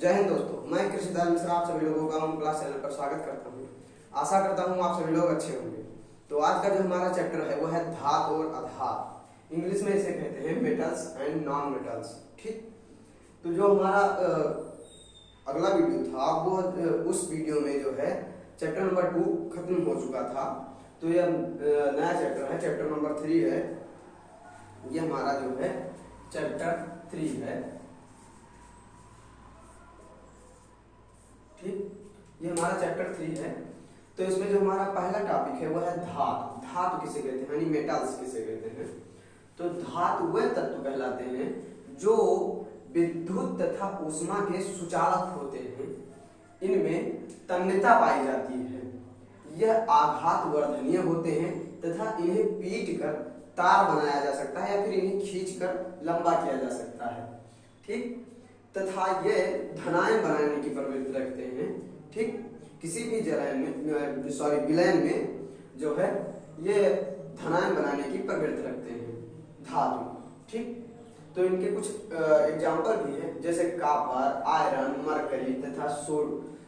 जय हिंद दोस्तों, मैं कृषिदार मिश्रा आप सभी लोगों का होम क्लास चैनल पर स्वागत करता हूँ। आशा करता हूँ आप सभी लोग अच्छे होंगे। तो आज का जो हमारा चैप्टर है वो है धात और अधात। इंग्लिश में इसे कहते हैं मेटल्स एंड नॉन मेटल्स। ठीक, तो जो हमारा अगला वीडियो था वो उस वीडियो में जो है चैप्टर नंबर 2 खत्म हो चुका था। तो यह नया चैप्टर है, चैप्टर नंबर 3 है। ये हमारा जो है चैप्टर 3 है। ठीक, ये हमारा चैप्टर 3 है। तो इसमें जो हमारा पहला टॉपिक है वो है धातु। धातु किसे कहते हैं, यानी मेटल्स किसे कहते हैं। तो धातु वे तत्व कहलाते हैं जो विद्युत तथा ऊष्मा के सुचालक होते हैं। इनमें तन्यता पाई जाती है। यह आघात वर्धनीय होते हैं तथा इन्हें पीट कर तार बनाया जा सकता है या फिर इन्हें खींचकर लंबा किया जा सकता है। ठीक, तथा ये धनायन बनाने की प्रवृत्ति रखते हैं। ठीक, किसी भी विलयन में जो है ये धनायन बनाने की प्रवृत्ति रखते हैं धातु। ठीक, तो इनके कुछ एग्जाम्पल भी हैं, जैसे कॉपर, आयरन, मरकरी तथा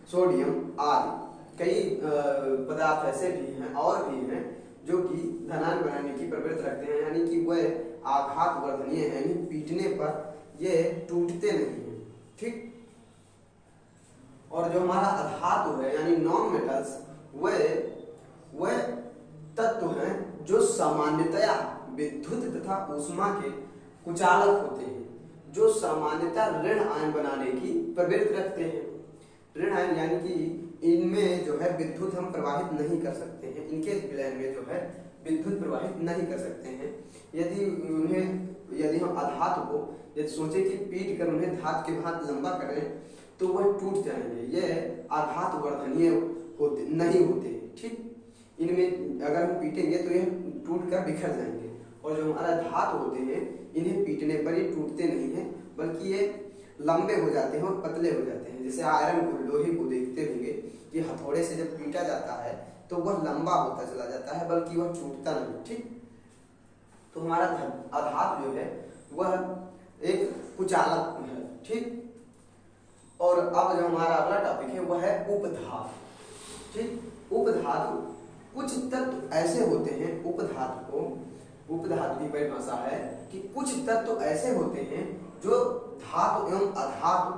सोडियम आदि। कई पदार्थ ऐसे भी हैं और भी हैं जो कि धनायन बनाने की प्रवृत्ति रखते हैं, यानी कि वह आघात वर्धनीय है, यानी पीटने पर ये टूटते नहीं हैं। ठीक, और जो हमारा अधातु है यानी नॉन मेटल्स, वह तत्व हैं जो सामान्यतया विद्युत तथा ऊष्मा के कुचालक होते हैं, जो सामान्यतः ऋण आयन बनाने की प्रवृत्ति रखते हैं। ऋण आयन यानी कि इनमें जो है विद्युत हम प्रवाहित नहीं कर सकते हैं, इनके विलयन में जो है विद्युत प्रवाहित नहीं कर सकते हैं। यदि हम अधातु को यदि सोचे कि पीट कर उन्हें धातु के भांति लंबा करें तो वह टूट जाएंगे। यह आघात वर्धनीय नहीं होते। ठीक, इनमें अगर हम पीटेंगे तो यह टूट कर बिखर जाएंगे। और जो हमारा धातु होते हैं इन्हें पीटने पर ये टूटते नहीं हैं, बल्कि ये लंबे हो जाते हैं और पतले हो जाते हैं। जैसे आयरन को, लोहे को देखते होंगे कि हथौड़े से जब पीटा जाता है तो वह लंबा होता चला जाता है, बल्कि वह टूटता नहीं। ठीक, तो हमारा अधातु जो है वह एक कुचालक है। ठीक, और अब जो हमारा अगला टॉपिक है वह है उपधातु। ठीक, उपधातु कुछ तत्व ऐसे होते हैं, उपधातु की परिभाषा है कि कुछ तत्व ऐसे होते हैं जो धातु एवं अधातु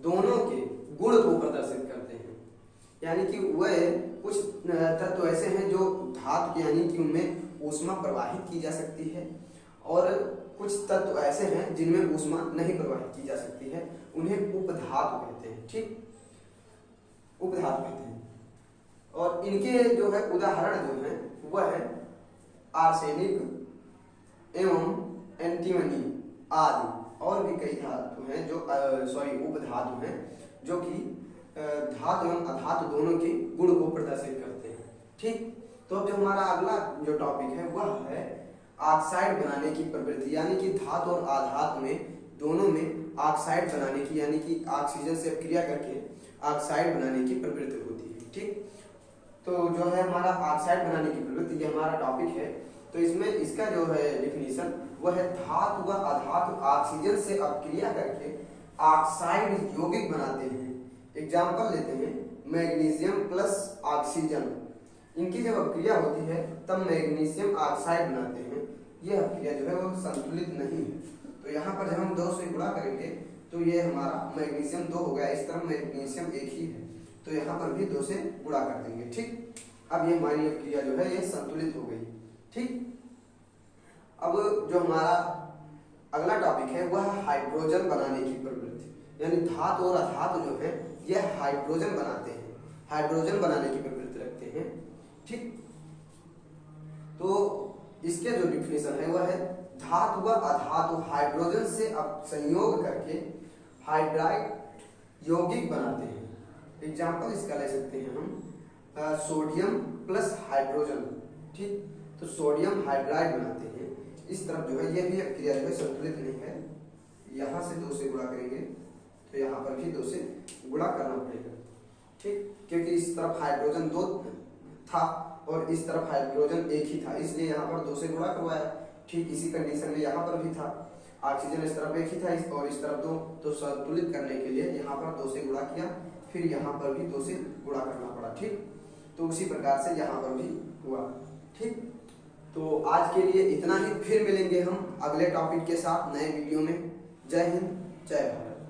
दोनों के गुण को प्रदर्शित करते हैं। यानी कि वह कुछ तत्व ऐसे हैं जो धातु यानी कि उनमें ऊष्मा प्रवाहित की जा सकती है, और कुछ तत्व ऐसे हैं जिनमें ऊष्मा नहीं प्रवाहित की जा सकती है, उन्हें उपधातु कहते हैं। ठीक, उपधातु कहते हैं। और इनके जो है उदाहरण जो है वह है आर्सेनिक एवं एंटीमनी आदि। और भी कई धातु हैं जो उपधातु हैं जो कि धातु एवं अधातु दोनों के गुण को प्रदर्शित करते हैं। ठीक, तो अब जो हमारा अगला जो टॉपिक है वह है ऑक्साइड बनाने की प्रवृत्ति, यानी कि धातु और अधातु में दोनों में ऑक्साइड बनाने की, यानी कि ऑक्सीजन से क्रिया करके ऑक्साइड बनाने की प्रवृत्ति होती है। ठीक, तो जो है हमारा ऑक्साइड बनाने की प्रवृत्ति, ये हमारा टॉपिक है। तो इसमें इसका जो है डिफिनीशन वह है धातु व अधातु ऑक्सीजन से अपक्रिया करके ऑक्साइड यौगिक बनाते हैं। एग्जाम्पल लेते हैं, मैग्नीशियम प्लस ऑक्सीजन, इनकी जब अपक्रिया होती है तब मैग्नीशियम ऑक्साइड बनाते हैं। यह अपक्रिया जो है वो संतुलित नहीं है। तो यहाँ पर जब हम 2 से गुणा करेंगे तो ये हमारा मैग्नीशियम 2 हो गया, इस तरफ मैग्नीशियम 1 ही है, तो यहाँ पर भी 2 से गुणा कर देंगे। ठीक, अब ये हमारी अपक्रिया जो है ये संतुलित हो गई। ठीक, अब जो हमारा अगला टॉपिक है वह हाइड्रोजन बनाने की प्रवृत्ति, यानी धातु और अधातु जो है यह हाइड्रोजन बनाते हैं, हाइड्रोजन बनाने की प्रवृत्ति रखते हैं। ठीक, तो इसके जो डिफिनेशन है वह है धातु व अधातु हाइड्रोजन से संयोग करके हाइड्राइड यौगिक बनाते हैं। एग्जाम्पल इसका ले सकते हैं हम सोडियम प्लस हाइड्रोजन। ठीक, तो सोडियम हाइड्राइड बनाते हैं। इस तरफ जो है यह भी क्रिया जो है संतुलित नहीं है। यहाँ से 2 से गुणा करेंगे तो यहाँ पर भी 2 से गुणा करना पड़ेगा। ठीक, क्योंकि इस तरफ हाइड्रोजन 2 था और इस तरफ हाइड्रोजन 1 ही था, इसलिए यहाँ पर 2 से गुणा करवाया। ठीक, इसी कंडीशन में यहाँ पर भी था। ऑक्सीजन इस तरफ एक ही था और इस तरफ 2, तो संतुलित करने के लिए यहाँ पर 2 से गुणा किया, फिर यहाँ पर भी 2 से गुणा करना पड़ा। ठीक, तो उसी प्रकार से यहाँ पर भी हुआ। ठीक, तो आज के लिए इतना ही, फिर मिलेंगे हम अगले टॉपिक के साथ नए वीडियो में। जय हिंद, जय भारत।